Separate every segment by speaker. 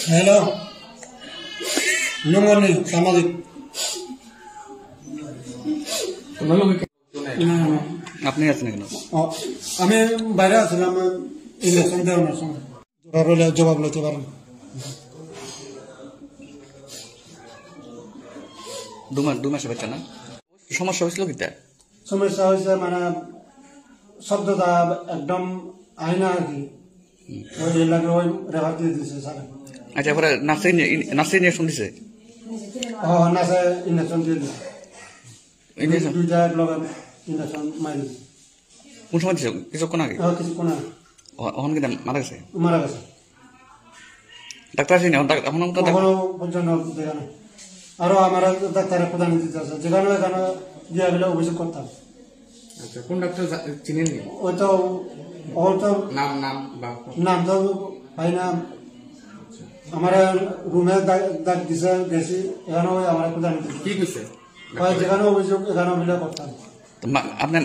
Speaker 1: Hello নমনি সামাজিক
Speaker 2: আপনি আছেন কেন?
Speaker 1: আমি বাইরে আছিলাম ইলেকশন দেওয়ার সময় জবাব লইতে পারেন।
Speaker 2: 2 মাসে বাচ্চা না সমস্যা হয়েছিল কিটা?
Speaker 1: সমস্যা হয়েছে মানে শব্দটা একদম আইনা আর কি ওই লাগে ওই রেফার দিয়ে দিয়েছে স্যার।
Speaker 2: আচ্ছা এরপরে নার্সারি নিয়ে শুনছে
Speaker 1: নার্সে ইঞ্জেকশন দিয়ে দিয়েছে দুইটা লগে ইঞ্জেকশন মারি দিয়েছে।
Speaker 2: কোন সময় দিছে? কিছুক্ষণ আগে?
Speaker 1: কিছুক্ষণ আগে।
Speaker 2: ওখানে কি মারা গেছে?
Speaker 1: মারা গেছে।
Speaker 2: ডাক্তার আসেনি এখনো
Speaker 1: পর্যন্ত দেখা নাই। আরো আমার ডাক্তারের প্রধান দিতে আছে যেখানে এখানে দিয়ে গেলে অভিযোগ করতাম।
Speaker 3: আচ্ছা কোন ডাক্তার চিনেন?
Speaker 1: ওই তো নাম তো ভাই না আমার রুমে ডাক দিছে গেছি এখানে আমার প্রধান
Speaker 3: কি কইছে
Speaker 1: যেখানে অভিযোগ এখানে মিলে করতাম।
Speaker 2: আপনার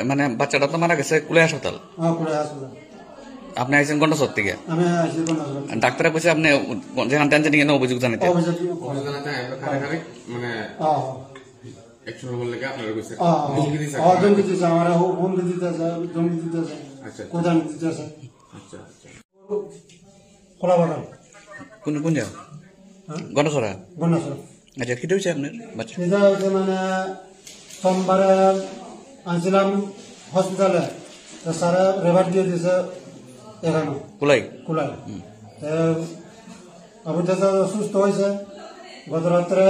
Speaker 2: মানে বাচ্চাটা তো মারা গেছে কুলে হাসপাতাল?
Speaker 1: কুলে হাসপাতাল।
Speaker 2: আপনি আইছেন গন্ডাচর থেকে?
Speaker 1: আমি আইছি গন্ডাচর।
Speaker 2: ডাক্তারে বলছে আপনি যেখান টেনশন নিয়ে অভিযোগ জানাতে
Speaker 3: মানে একশো বললে কি আপনারা কইছে
Speaker 1: ধমকি দিতেছে আমার হুমকি দিতেছে ধমকি দিতেছে প্রধান দিতেছে।
Speaker 3: আচ্ছা আচ্ছা
Speaker 1: খোলা বাগান
Speaker 2: কোন কোন জায়গা? গন্ডাচরা?
Speaker 1: গন্ডাচরা।
Speaker 2: আচ্ছা কি হয়েছে আপনার বাচ্চা?
Speaker 1: সেটা হচ্ছে মানে সোমবারে আনছিলাম হসপিটালে স্যারে রেফার দিয়ে দিয়েছে এখানে কুলাই। সুস্থ হয়েছে গত রাত্রে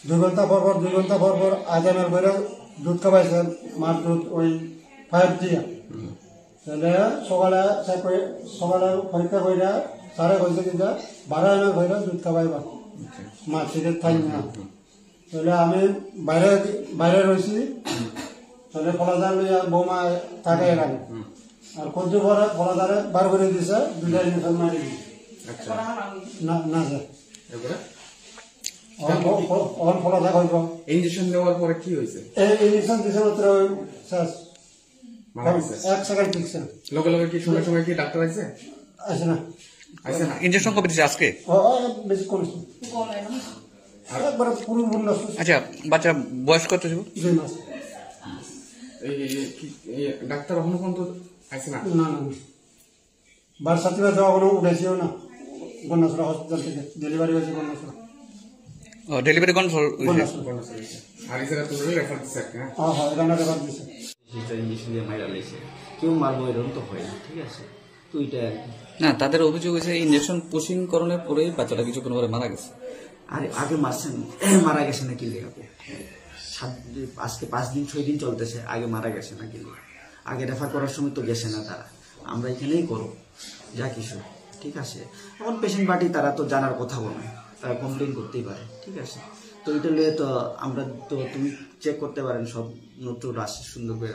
Speaker 1: 2 ঘন্টা পর 2 ঘন্টা পর আজামের করে দুধ খাওয়াইছে মার দুধ ওই 5 দিয়ে তাহলে সকালে পরীক্ষা করে স্যারে কইছে কিন্তু 12 এমএল করে দুধ খাওয়াইবা মার থেকে থাই না। তাহলে আমি বাইরে রয়েছি তাহলে ফলাদার লইয়া বৌমা থাকে এখানে আর কত পরে ফলাদারে বার করে দিছে 2টা ইঞ্জেকশন মারি না স্যার ফলাদা কইব
Speaker 3: ইঞ্জেকশন নেওয়ার পরে কি হয়েছে?
Speaker 1: ইঞ্জেকশন দিছে মাত্র শেষ 1 সেকেন্ড টিকছে
Speaker 3: লগে লগে কি সময় সময় কি ডাক্তার আইছে?
Speaker 1: আসে না
Speaker 2: ইঞ্জেকশন কবে দিছে আজকে?
Speaker 1: বেশি করেছে একবার পুরো
Speaker 2: আচ্ছা বাচ্চা বয়স কত ছিল?
Speaker 1: 2 মাস।
Speaker 3: ডাক্তার এখনো পর্যন্ত আইছে না?
Speaker 1: না বার সাথীরা যাওয়া কোনো উঠেছিও না গন্ডাচরা হসপিটাল থেকে ডেলিভারি হয়েছে গন্ডাচরা।
Speaker 2: ডেলিভারি কোন
Speaker 3: আর এই জায়গা তো রেফার দিছে হ্যাঁ
Speaker 1: এখানে রেফার দিছে
Speaker 4: ইঞ্জেকশন দিয়ে মাইরা লাইছে কেউ মারবো এরকম তো হয় না ঠিক আছে তো এটা
Speaker 2: না তাদের অভিযোগ হয়েছে ইঞ্জেকশন পুশিং করণের পরেই বাচ্চাটা কিছুক্ষণ পরে মারা গেছে।
Speaker 4: আরে আগে মারছেন মারা গেছে না কি লেখাবো আজকে 5 দিন 6 দিন চলতেছে আগে মারা গেছে না কি আগে রেফার করার সময় তো গেছে না তারা আমরা এখানেই করো যা কিছু ঠিক আছে। এখন পেশেন্ট পার্টি তারা তো জানার কথা বলে তারা কমপ্লেন করতেই পারে ঠিক আছে। তো এটা নিয়ে তো আমরা তো তুমি চেক করতে পারেন সব নোট আসে সুন্দর করে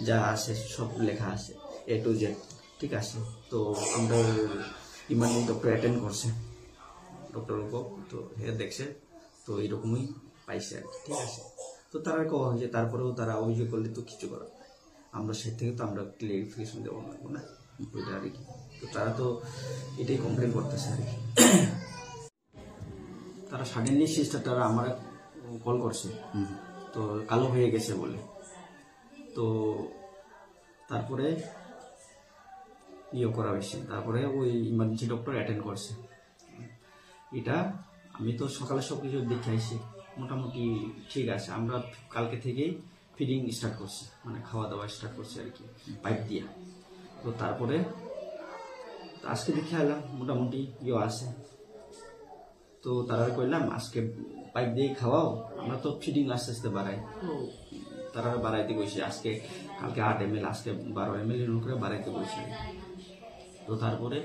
Speaker 4: যা আছে সব লেখা আছে A to Z ঠিক আছে। তো আমরা ইমার্জেন্সি ডক্টর অ্যাটেন্ড করছে ডক্টর তো দেখছে তো এরকমই পাইছে আর ঠিক আছে। তো তারা কওয়া হয়েছে তারপরেও তারা অভিযোগ করলে তো কিছু করার আমরা সে থেকে তো আমরা ক্লিয়ারিফিকেশন দেবো না ওইটা আর কি। তো তারা তো এটাই কমপ্লেন করতেছে আর কি। তারা সাডেনলি সিস্টার তারা আমার কল করছে তো কালো হয়ে গেছে বলে তো তারপরে করা হয়েছে তারপরে ওই ইমার্জেন্সি ডক্টর অ্যাটেন্ড করছে। এটা আমি তো সকালে সব কিছু দেখে আইছি মোটামুটি ঠিক আছে। আমরা কালকে থেকেই ফিডিং স্টার্ট করছি মানে খাওয়া দাওয়া স্টার্ট করছি আর কি পাইপ দিয়ে। তো তারপরে আজকে দেখে এলাম মোটামুটি আছে তো তারা কইলাম আজকে পাইপ দিয়ে খাওয়াও আমরা তো ফিডিং আস্তে আস্তে বাড়াই তো তারা বাড়াইতে গেছে আজকে কালকে 8 ml আজকে 12 ml এর করে বাড়াইতে গেছে। তো তারপরে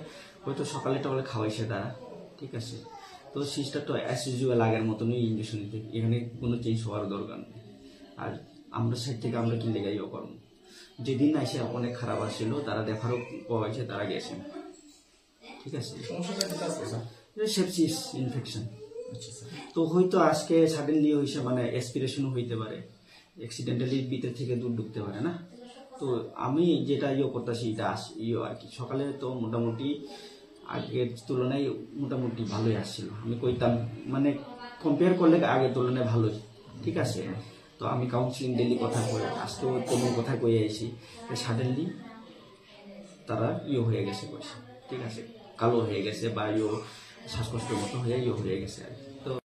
Speaker 4: হয়তো সকালে টকালে খাওয়াইছে তারা ঠিক আছে। তো সিস্টার তো অ্যাজ ইউজুয়াল আগের মতনই ইঞ্জেকশন নিতে এখানে কোনো চেঞ্জ হওয়ার দরকার নেই। আর আমরা সাইড থেকে আমরা কি লেগাইও করবো যেদিন এসে অনেক খারাপ আসছিল তারা দেখারও পাওয়া হয়েছে তারা গেছেন ঠিক আছে। সেপসিস ইনফেকশন তো হয়তো আজকে সাডেনলি হয়েছে মানে এক্সপিরেশনও হইতে পারে অ্যাক্সিডেন্টালি ভিতর থেকে দুধ ঢুকতে পারে না তো আমি যেটা করতেছি এটা আর কি সকালে তো মোটামুটি আগের তুলনায় মোটামুটি ভালোই আসছিল। আমি কইতাম মানে কম্পেয়ার করলে আগের তুলনায় ভালোই, ঠিক আছে। তো আমি কাউন্সিলিং ডেলি কথা কই, আজকেও তেমন কথা কয়ে আইসি, সাডেনলি তারা হয়ে গেছে বসে, ঠিক আছে, কালো হয়ে গেছে বা শ্বাসকষ্টের মতো হয়ে হয়ে গেছে আর কি। তো